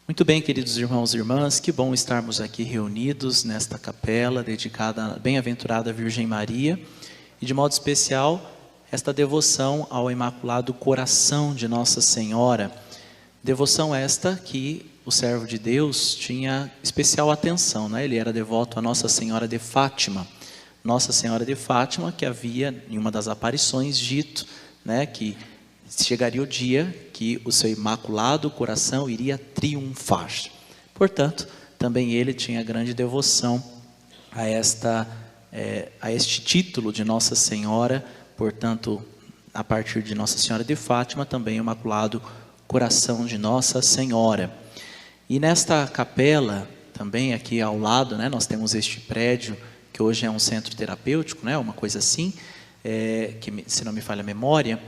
Muito bem, queridos irmãos e irmãs, que bom estarmos aqui reunidos nesta capela dedicada à bem-aventurada Virgem Maria e, de modo especial, esta devoção ao Imaculado Coração de Nossa Senhora. Devoção esta que o servo de Deus tinha especial atenção, né? Ele era devoto a Nossa Senhora de Fátima. Nossa Senhora de Fátima, que havia, em uma das aparições, dito, né, que chegaria o dia que o seu Imaculado Coração iria triunfar. Portanto, também ele tinha grande devoção a este título de Nossa Senhora. Portanto, a partir de Nossa Senhora de Fátima, também o Imaculado Coração de Nossa Senhora. E nesta capela, também aqui ao lado, né, nós temos este prédio, que hoje é um centro terapêutico, né, uma coisa assim, que, se não me falha a memória,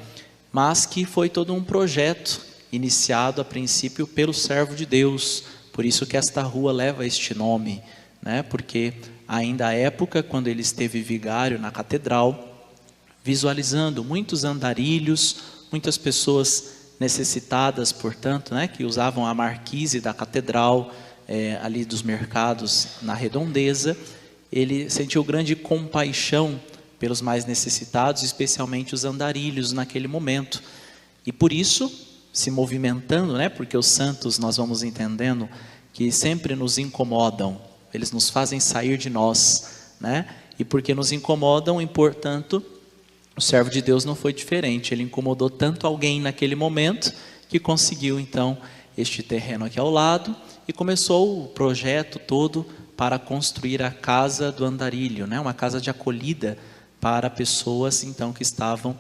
mas que foi todo um projeto iniciado a princípio pelo servo de Deus. Por isso que esta rua leva este nome, né? Porque ainda à época, quando ele esteve vigário na catedral, visualizando muitos andarilhos, muitas pessoas necessitadas, portanto, né, que usavam a marquise da catedral, ali dos mercados na redondeza, ele sentiu grande compaixão pelos mais necessitados, especialmente os andarilhos naquele momento. E por isso, se movimentando, né, porque os santos, nós vamos entendendo, que sempre nos incomodam, eles nos fazem sair de nós, né? E porque nos incomodam, e portanto, o servo de Deus não foi diferente. Ele incomodou tanto alguém naquele momento, que conseguiu então este terreno aqui ao lado, e começou o projeto todo para construir a casa do andarilho, né? Uma casa de acolhida para pessoas então que estavam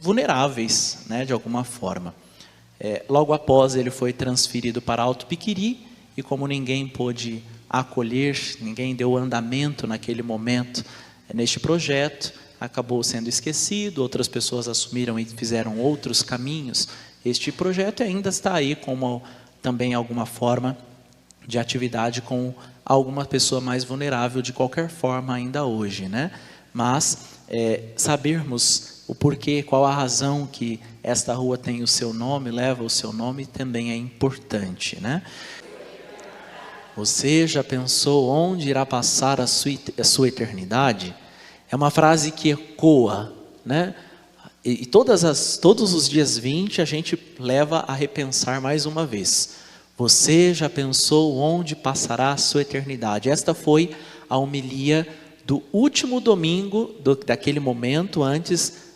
vulneráveis, né, de alguma forma. Logo após ele foi transferido para Alto Piquiri, e como ninguém pôde acolher, ninguém deu andamento naquele momento neste projeto, acabou sendo esquecido, outras pessoas assumiram e fizeram outros caminhos. Este projeto ainda está aí como também alguma forma de atividade com alguma pessoa mais vulnerável de qualquer forma ainda hoje, né? Mas sabermos o porquê, qual a razão que esta rua tem o seu nome, leva o seu nome, também é importante, né? Você já pensou onde irá passar a sua eternidade? É uma frase que ecoa, né? E todos os dias 20 a gente leva a repensar mais uma vez. Você já pensou onde passará a sua eternidade? Esta foi a homilia do último domingo daquele momento antes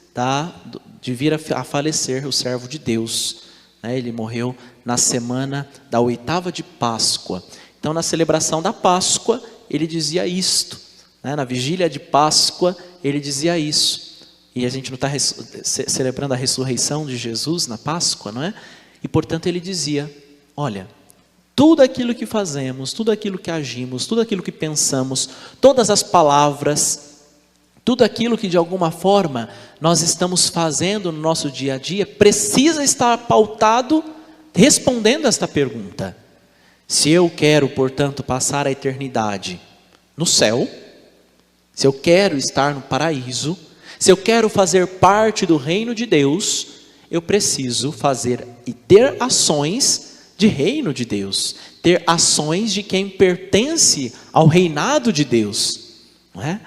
de vir a falecer o servo de Deus, né? Ele morreu na semana da 8ª de Páscoa. Então, na celebração da Páscoa, ele dizia isto, né? Na vigília de Páscoa, ele dizia isso. E a gente não está celebrando a ressurreição de Jesus na Páscoa, não é? E, portanto, ele dizia, olha, tudo aquilo que fazemos, tudo aquilo que agimos, tudo aquilo que pensamos, todas as palavras, tudo aquilo que de alguma forma nós estamos fazendo no nosso dia a dia, precisa estar pautado respondendo esta pergunta. Se eu quero, portanto, passar a eternidade no céu, se eu quero estar no paraíso, se eu quero fazer parte do reino de Deus, eu preciso fazer e ter ações de reino de Deus, ter ações de quem pertence ao reinado de Deus, não é?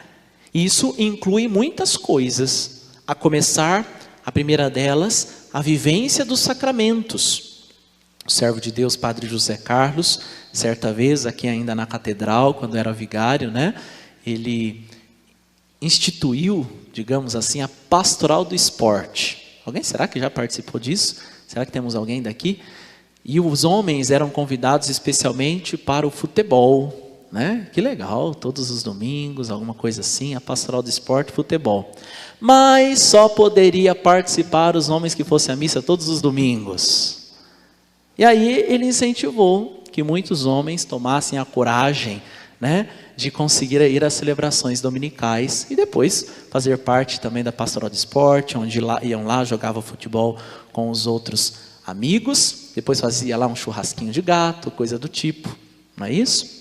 Isso inclui muitas coisas, a começar, a primeira delas, a vivência dos sacramentos. O servo de Deus, Padre José Carlos, certa vez, aqui ainda na catedral, quando era vigário, né, ele instituiu, digamos assim, a pastoral do esporte. Alguém será que já participou disso? Será que temos alguém daqui? E os homens eram convidados especialmente para o futebol, né? Que legal, todos os domingos, alguma coisa assim, a pastoral do esporte, futebol. Mas só poderia participar os homens que fossem à missa todos os domingos. E aí ele incentivou que muitos homens tomassem a coragem, né, de conseguir ir às celebrações dominicais e depois fazer parte também da pastoral do esporte, onde iam lá, jogavam futebol com os outros amigos, depois fazia lá um churrasquinho de gato, coisa do tipo, não é isso?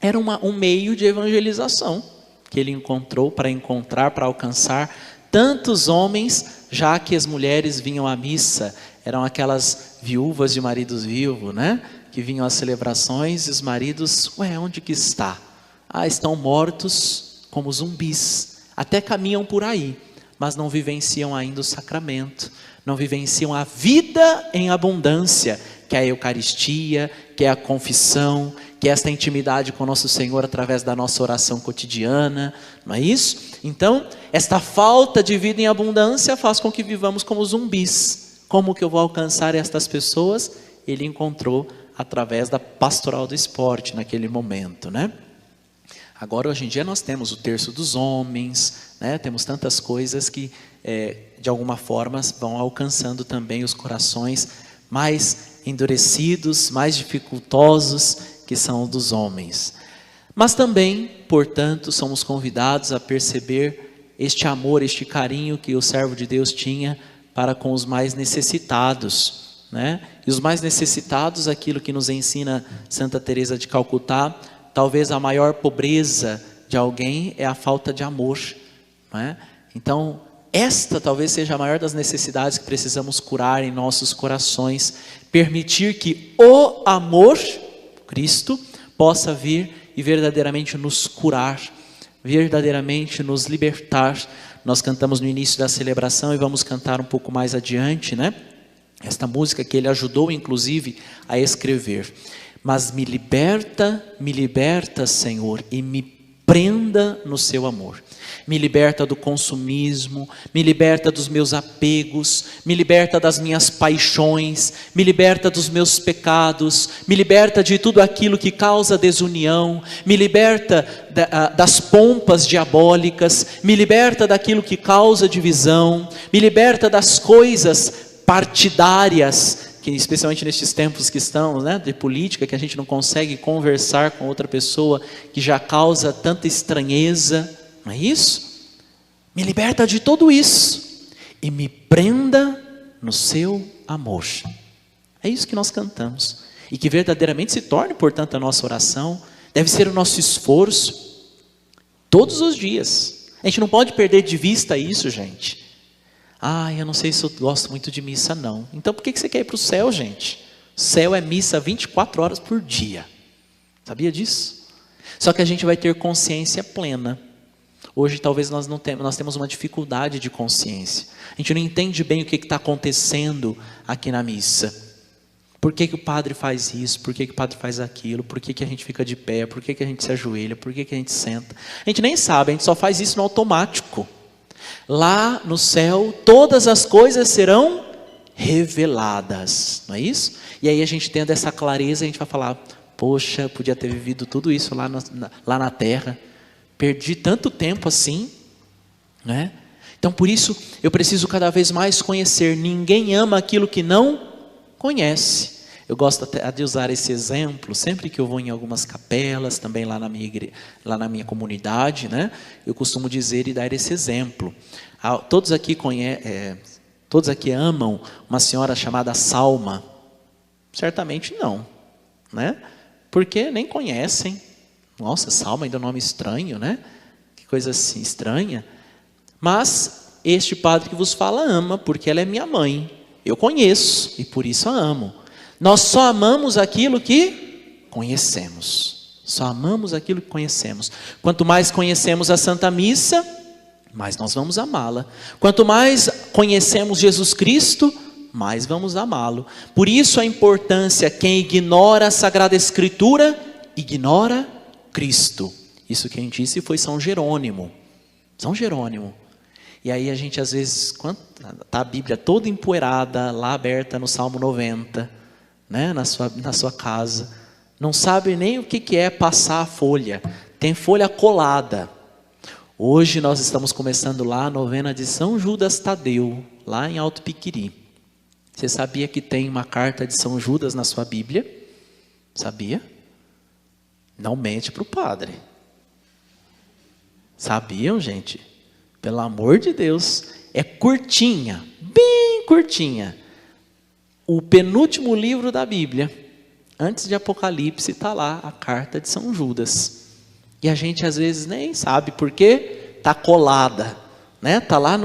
Era um meio de evangelização que ele encontrou para alcançar tantos homens, já que as mulheres vinham à missa, eram aquelas viúvas de maridos vivos, né? Que vinham às celebrações e os maridos, onde que está? Estão mortos como zumbis, até caminham por aí, mas não vivenciam ainda o sacramento, não vivenciam a vida em abundância, que é a Eucaristia, que é a confissão, que é esta intimidade com nosso Senhor através da nossa oração cotidiana, não é isso? Então, esta falta de vida em abundância faz com que vivamos como zumbis. Como que eu vou alcançar estas pessoas? Ele encontrou através da pastoral do esporte naquele momento, né? Agora, hoje em dia, nós temos o terço dos homens, né? Temos tantas coisas que, de alguma forma, vão alcançando também os corações mais endurecidos, mais dificultosos, que são os dos homens. Mas também, portanto, somos convidados a perceber este amor, este carinho que o servo de Deus tinha para com os mais necessitados, né? E os mais necessitados, aquilo que nos ensina Santa Teresa de Calcutá, talvez a maior pobreza de alguém é a falta de amor, né? Então, esta talvez seja a maior das necessidades que precisamos curar em nossos corações, permitir que o amor, Cristo, possa vir e verdadeiramente nos curar, verdadeiramente nos libertar. Nós cantamos no início da celebração e vamos cantar um pouco mais adiante, né? Esta música que ele ajudou, inclusive, a escrever. Mas me liberta, Senhor, e me prenda no seu amor. Me liberta do consumismo, me liberta dos meus apegos, me liberta das minhas paixões, me liberta dos meus pecados, me liberta de tudo aquilo que causa desunião, me liberta das pompas diabólicas, me liberta daquilo que causa divisão, me liberta das coisas partidárias, que especialmente nestes tempos que estamos, né, de política, que a gente não consegue conversar com outra pessoa, que já causa tanta estranheza, não é isso? Me liberta de tudo isso e me prenda no seu amor. É isso que nós cantamos e que verdadeiramente se torne, portanto, a nossa oração, deve ser o nosso esforço todos os dias. A gente não pode perder de vista isso, gente. Eu não sei se eu gosto muito de missa, não. Então por que você quer ir para o céu, gente? O céu é missa 24 horas por dia. Sabia disso? Só que a gente vai ter consciência plena. Hoje talvez nós temos uma dificuldade de consciência. A gente não entende bem o que está acontecendo aqui na missa. Por que o padre faz isso? Por que o padre faz aquilo? Por que a gente fica de pé? Por que a gente se ajoelha? Por que a gente senta? A gente nem sabe, a gente só faz isso no automático. Lá no céu, todas as coisas serão reveladas, não é isso? E aí a gente tendo essa clareza, a gente vai falar, poxa, podia ter vivido tudo isso lá na terra, perdi tanto tempo assim, né? Então por isso, eu preciso cada vez mais conhecer, ninguém ama aquilo que não conhece. Eu gosto até de usar esse exemplo, sempre que eu vou em algumas capelas, também lá na minha comunidade, né? Eu costumo dizer e dar esse exemplo. Todos aqui amam uma senhora chamada Salma? Certamente não, né? Porque nem conhecem. Nossa, Salma ainda é um nome estranho, né? Que coisa assim estranha. Mas este padre que vos fala ama, porque ela é minha mãe. Eu conheço e por isso a amo. Nós só amamos aquilo que conhecemos. Só amamos aquilo que conhecemos. Quanto mais conhecemos a Santa Missa, mais nós vamos amá-la. Quanto mais conhecemos Jesus Cristo, mais vamos amá-lo. Por isso a importância, quem ignora a Sagrada Escritura, ignora Cristo. Isso quem disse foi São Jerônimo. São Jerônimo. E aí a gente às vezes, está a Bíblia toda empoeirada, lá aberta no Salmo 90, né, na sua casa, não sabe nem o que é passar a folha, tem folha colada. Hoje nós estamos começando lá a novena de São Judas Tadeu, lá em Alto Piquiri. Você sabia que tem uma carta de São Judas na sua Bíblia? Sabia? Não mente para o padre. Sabiam, gente? Pelo amor de Deus, é curtinha, bem curtinha. O penúltimo livro da Bíblia, antes de Apocalipse, está lá a carta de São Judas. E a gente às vezes nem sabe por quê, está colada, né? Está lá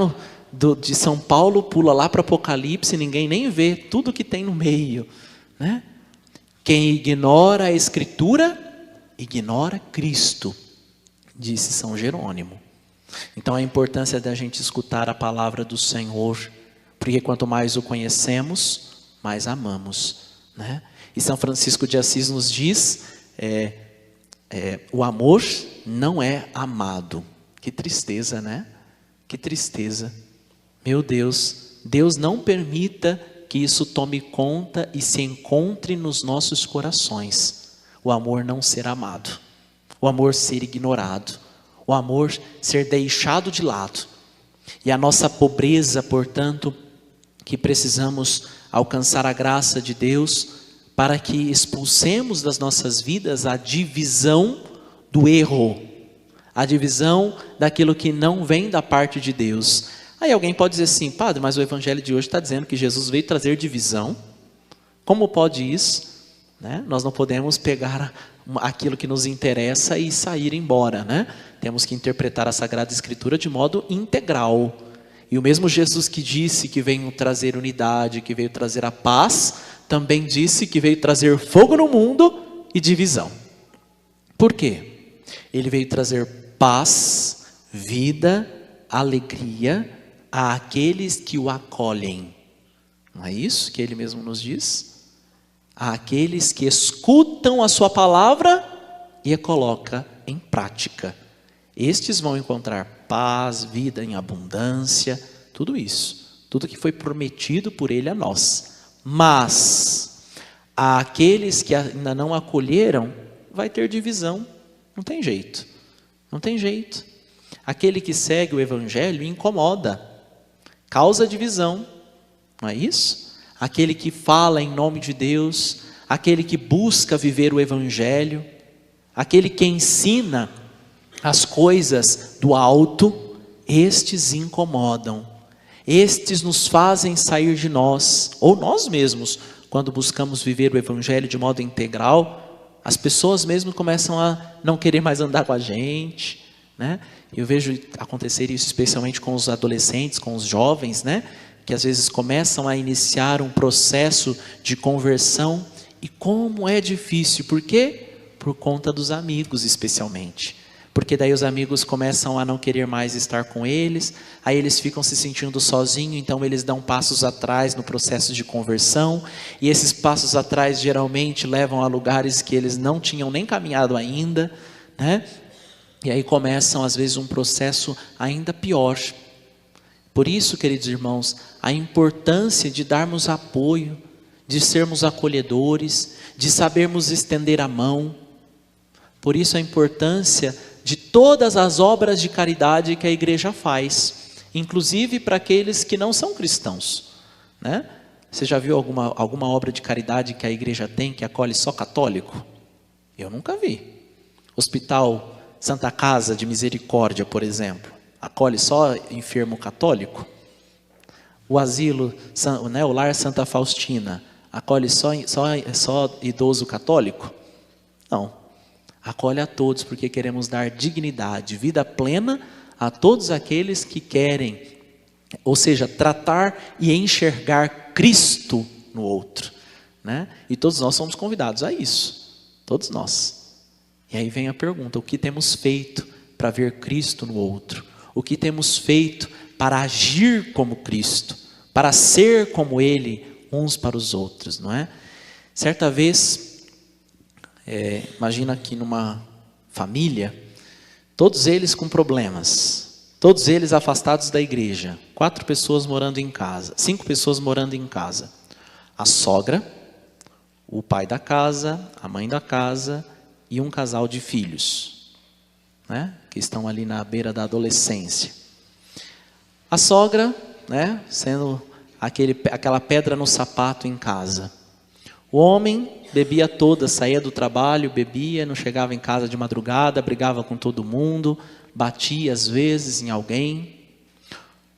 de São Paulo, pula lá para Apocalipse, ninguém nem vê tudo que tem no meio, né? Quem ignora a Escritura, ignora Cristo, disse São Jerônimo. Então a importância da gente escutar a palavra do Senhor, porque quanto mais o conhecemos, mais amamos, né? E São Francisco de Assis nos diz, o amor não é amado. Que tristeza, né? Que tristeza. Meu Deus, Deus não permita que isso tome conta e se encontre nos nossos corações. O amor não ser amado, o amor ser ignorado, o amor ser deixado de lado. E a nossa pobreza, portanto, que precisamos alcançar a graça de Deus para que expulsemos das nossas vidas a divisão do erro, a divisão daquilo que não vem da parte de Deus. Aí alguém pode dizer assim: padre, mas o evangelho de hoje está dizendo que Jesus veio trazer divisão. Como pode isso? Né? Nós não podemos pegar aquilo que nos interessa e sair embora, né? Temos que interpretar a Sagrada Escritura de modo integral. E o mesmo Jesus que disse que veio trazer unidade, que veio trazer a paz, também disse que veio trazer fogo no mundo e divisão. Por quê? Ele veio trazer paz, vida, alegria àqueles que o acolhem. Não é isso que ele mesmo nos diz? Àqueles que escutam a sua palavra e a coloca em prática. Estes vão encontrar paz, vida em abundância, tudo isso. Tudo que foi prometido por ele a nós. Mas àqueles que ainda não acolheram, vai ter divisão. Não tem jeito. Não tem jeito. Aquele que segue o evangelho incomoda, causa divisão. Não é isso? Aquele que fala em nome de Deus, aquele que busca viver o evangelho, aquele que ensina as coisas do alto, estes incomodam. Estes nos fazem sair de nós, ou nós mesmos, quando buscamos viver o evangelho de modo integral, as pessoas mesmo começam a não querer mais andar com a gente, né? Eu vejo acontecer isso especialmente com os adolescentes, com os jovens, né? Que às vezes começam a iniciar um processo de conversão, e como é difícil, por quê? Por conta dos amigos especialmente. Porque daí os amigos começam a não querer mais estar com eles, aí eles ficam se sentindo sozinhos, então eles dão passos atrás no processo de conversão, e esses passos atrás geralmente levam a lugares que eles não tinham nem caminhado ainda, né? E aí começam às vezes um processo ainda pior. Por isso, queridos irmãos, a importância de darmos apoio, de sermos acolhedores, de sabermos estender a mão. Por isso a importância de todas as obras de caridade que a igreja faz, inclusive para aqueles que não são cristãos, né? Você já viu alguma obra de caridade que a igreja tem que acolhe só católico? Eu nunca vi. Hospital Santa Casa de Misericórdia, por exemplo, acolhe só enfermo católico? O asilo, né, o Lar Santa Faustina, acolhe só idoso católico? Não. Acolhe a todos, porque queremos dar dignidade, vida plena a todos aqueles que querem, ou seja, tratar e enxergar Cristo no outro, né? E todos nós somos convidados a isso, todos nós. E aí vem a pergunta: o que temos feito para ver Cristo no outro? O que temos feito para agir como Cristo, para ser como Ele uns para os outros, não é? Certa vez, imagina que numa família, todos eles com problemas, todos eles afastados da igreja, 4 pessoas morando em casa, 5 pessoas morando em casa, a sogra, o pai da casa, a mãe da casa e um casal de filhos, né, que estão ali na beira da adolescência. A sogra, né, sendo aquela pedra no sapato em casa. O homem bebia toda, saía do trabalho, bebia, não chegava em casa de madrugada, brigava com todo mundo, batia às vezes em alguém.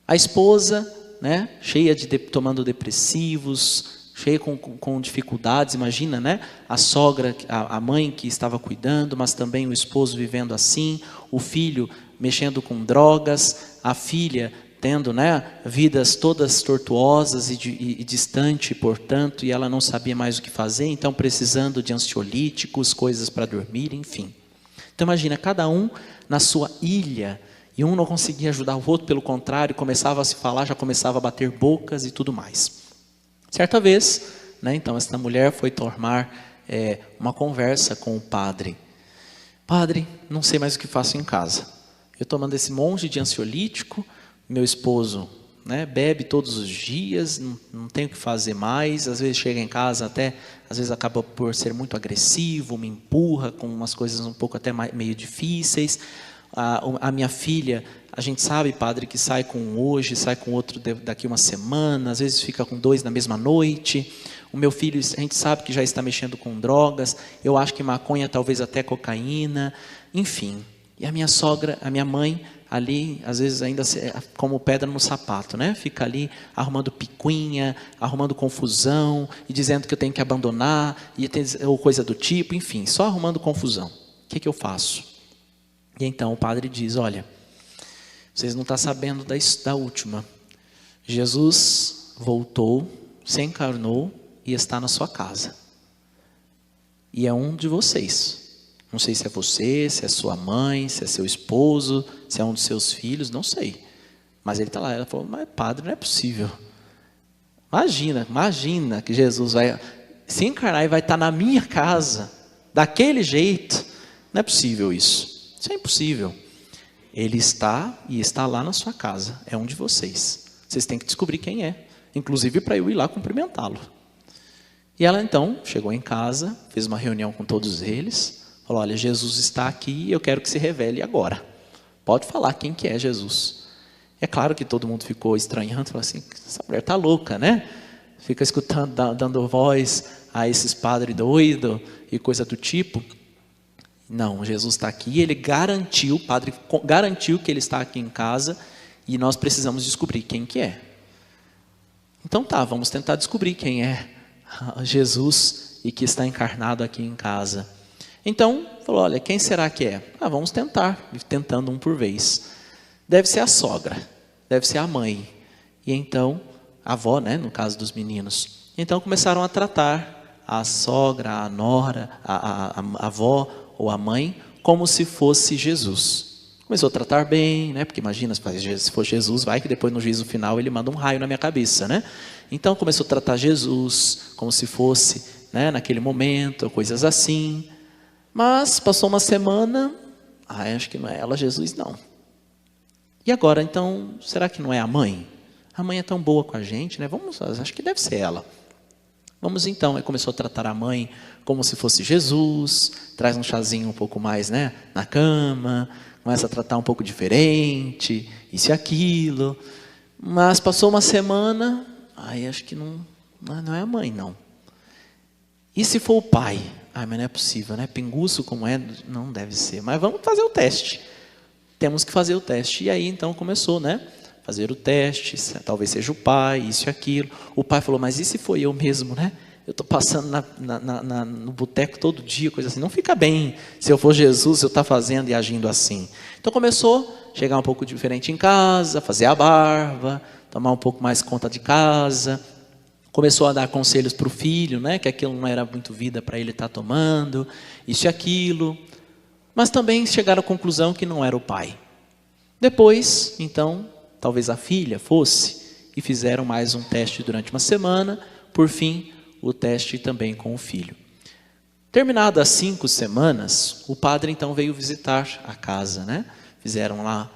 A esposa, né, cheia tomando depressivos, cheia com dificuldades, imagina, né? A sogra, a mãe que estava cuidando, mas também o esposo vivendo assim, o filho mexendo com drogas, a filha tendo, né, vidas todas tortuosas e distante, portanto, e ela não sabia mais o que fazer, então precisando de ansiolíticos, coisas para dormir, enfim. Então imagina, cada um na sua ilha, e um não conseguia ajudar o outro, pelo contrário, começava a se falar, já começava a bater bocas e tudo mais. Certa vez, né, então esta mulher foi tomar uma conversa com o padre. Padre, não sei mais o que faço em casa. Eu tomando esse monte de ansiolítico, meu esposo, né, bebe todos os dias, não tenho o que fazer mais, às vezes chega em casa até, às vezes acaba por ser muito agressivo, me empurra com umas coisas um pouco até meio difíceis. A minha filha, a gente sabe, padre, que sai com um hoje, sai com outro daqui uma semana, às vezes fica com 2 na mesma noite. O meu filho, a gente sabe que já está mexendo com drogas, eu acho que maconha, talvez até cocaína, enfim. E a minha sogra, a minha mãe, ali, às vezes ainda como pedra no sapato, né? Fica ali arrumando picuinha, arrumando confusão, e dizendo que eu tenho que abandonar, ou coisa do tipo, enfim, só arrumando confusão. O que eu faço? E então o padre diz, olha, vocês não estão sabendo da última. Jesus voltou, se encarnou e está na sua casa. E é um de vocês. Não sei se é você, se é sua mãe, se é seu esposo, se é um dos seus filhos, não sei. Mas ele está lá. Ela falou, mas padre, não é possível. Imagina que Jesus vai se encarnar e vai estar na minha casa, daquele jeito. Não é possível isso. Isso é impossível. Ele está e está lá na sua casa. É um de vocês. Vocês têm que descobrir quem é. Inclusive para eu ir lá cumprimentá-lo. E ela então chegou em casa, fez uma reunião com todos eles. Falou, olha, Jesus está aqui e eu quero que se revele agora. Pode falar quem que é Jesus. É claro que todo mundo ficou estranhando, falou assim, essa mulher está louca, né? Fica escutando, dando voz a esses padres doidos e coisa do tipo. Não, Jesus está aqui, ele garantiu, o padre garantiu que ele está aqui em casa e nós precisamos descobrir quem que é. Então tá, vamos tentar descobrir quem é Jesus e que está encarnado aqui em casa. Então, falou, olha, quem será que é? Vamos tentar, tentando um por vez. Deve ser a sogra, deve ser a mãe. E então, a avó, né, no caso dos meninos. Então começaram a tratar a sogra, a nora, a avó ou a mãe, como se fosse Jesus. Começou a tratar bem, né, porque imagina, se for Jesus, vai que depois no juízo final ele manda um raio na minha cabeça, né? Então começou a tratar Jesus como se fosse, né, naquele momento, coisas assim. Mas passou uma semana, acho que não é ela, Jesus, não. E agora, então, será que não é a mãe? A mãe é tão boa com a gente, né? Acho que deve ser ela. Vamos então, aí começou a tratar a mãe como se fosse Jesus, traz um chazinho um pouco mais, né, na cama, começa a tratar um pouco diferente, isso e aquilo. Mas passou uma semana, acho que não é a mãe, não. E se for o pai? Mas não é possível, né? Pinguço como é, não deve ser. Mas vamos fazer o teste. Temos que fazer o teste. E aí então começou, né? Fazer o teste, talvez seja o pai, isso e aquilo. O pai falou, mas e se foi eu mesmo, né? Eu estou passando no boteco todo dia, coisa assim. Não fica bem se eu for Jesus, eu estou fazendo e agindo assim. Então começou a chegar um pouco diferente em casa, fazer a barba, tomar um pouco mais conta de casa. Começou a dar conselhos para o filho, né, que aquilo não era muito vida para ele estar tomando, isso e aquilo. Mas também chegaram à conclusão que não era o pai. Depois, então, talvez a filha fosse, e fizeram mais um teste durante uma semana, por fim, o teste também com o filho. Terminadas 5 semanas, o padre então veio visitar a casa, né? Fizeram lá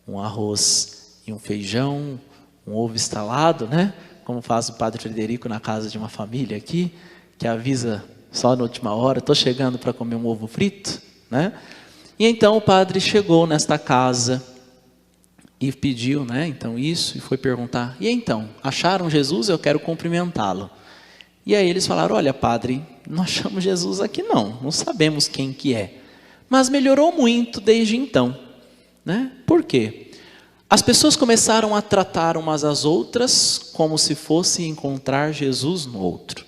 um arroz e um feijão, um ovo estalado, né? Como faz o padre Frederico na casa de uma família aqui, que avisa só na última hora, estou chegando para comer um ovo frito, né? E então o padre chegou nesta casa e pediu, né, então isso, e foi perguntar, e então, acharam Jesus? Eu quero cumprimentá-lo. E aí eles falaram, olha padre, não achamos Jesus aqui não sabemos quem que é. Mas melhorou muito desde então, né? Por quê? As pessoas começaram a tratar umas às outras como se fosse encontrar Jesus no outro.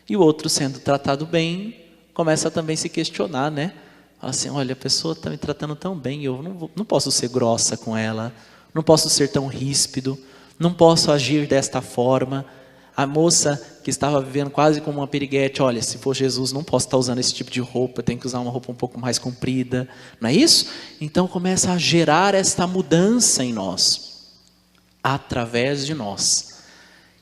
E o outro, sendo tratado bem, começa a também se questionar, né? Fala assim, olha, a pessoa está me tratando tão bem, eu não posso ser grossa com ela, não posso ser tão ríspido, não posso agir desta forma. A moça que estava vivendo quase como uma piriguete, olha, se for Jesus não posso estar usando esse tipo de roupa, eu tenho que usar uma roupa um pouco mais comprida, não é isso? Então começa a gerar esta mudança em nós, através de nós.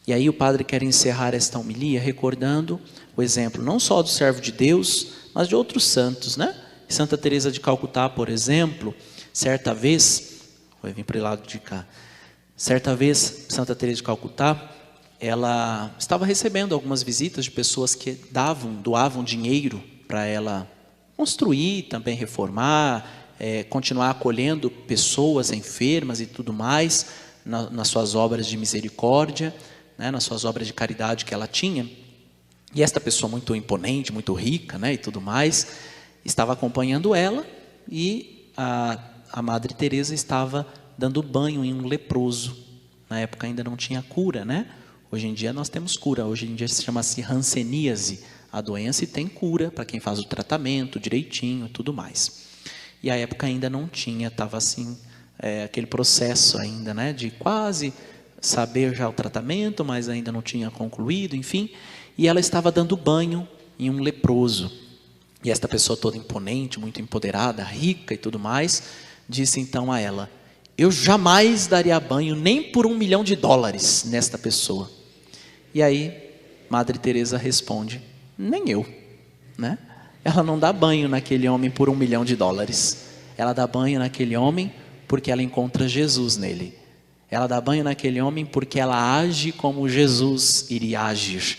E aí o padre quer encerrar esta homilia recordando o exemplo não só do servo de Deus, mas de outros santos, né? Santa Teresa de Calcutá, por exemplo, certa vez, vou vir para o lado de cá, certa vez Santa Teresa de Calcutá, ela estava recebendo algumas visitas de pessoas que doavam dinheiro para ela construir, também reformar, continuar acolhendo pessoas enfermas e tudo mais, nas suas obras de misericórdia, né, nas suas obras de caridade que ela tinha. E esta pessoa muito imponente, muito rica, né, e tudo mais, estava acompanhando ela, e a Madre Teresa estava dando banho em um leproso. Na época ainda não tinha cura, né? Hoje em dia nós temos cura, hoje em dia se chama-se hanseníase, a doença, e tem cura para quem faz o tratamento direitinho e tudo mais. E a época ainda não tinha, estava assim, aquele processo ainda, né, de quase saber já o tratamento, mas ainda não tinha concluído, enfim. E ela estava dando banho em um leproso. E esta pessoa toda imponente, muito empoderada, rica e tudo mais, disse então a ela: eu jamais daria banho nem por $1 milhão nesta pessoa. E aí Madre Teresa responde: nem eu, né? Ela não dá banho naquele homem por $1 milhão. Ela dá banho naquele homem porque ela encontra Jesus nele. Ela dá banho naquele homem porque ela age como Jesus iria agir,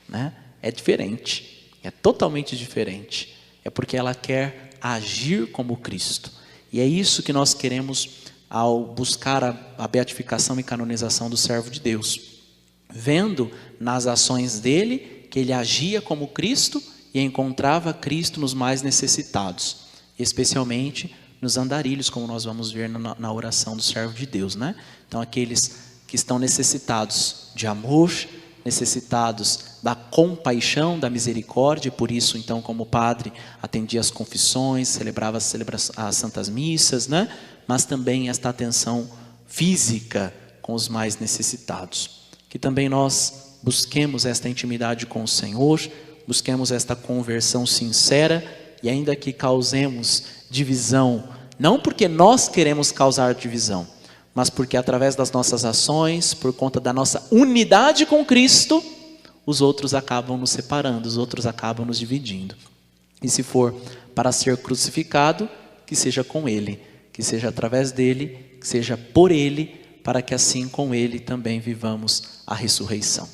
né? É diferente, é totalmente diferente. É porque ela quer agir como Cristo. E é isso que nós queremos ao buscar a beatificação e canonização do servo de Deus. Vendo nas ações dele que ele agia como Cristo e encontrava Cristo nos mais necessitados, especialmente nos andarilhos, como nós vamos ver na oração do servo de Deus, né? Então aqueles que estão necessitados de amor, necessitados da compaixão, da misericórdia, por isso então como padre atendia as confissões, celebrava as santas missas, né? Mas também esta atenção física com os mais necessitados. Que também nós busquemos esta intimidade com o Senhor, busquemos esta conversão sincera, e ainda que causemos divisão, não porque nós queremos causar divisão, mas porque através das nossas ações, por conta da nossa unidade com Cristo, os outros acabam nos separando, os outros acabam nos dividindo. E se for para ser crucificado, que seja com Ele, que seja através dele, que seja por Ele, para que assim com Ele também vivamos a ressurreição.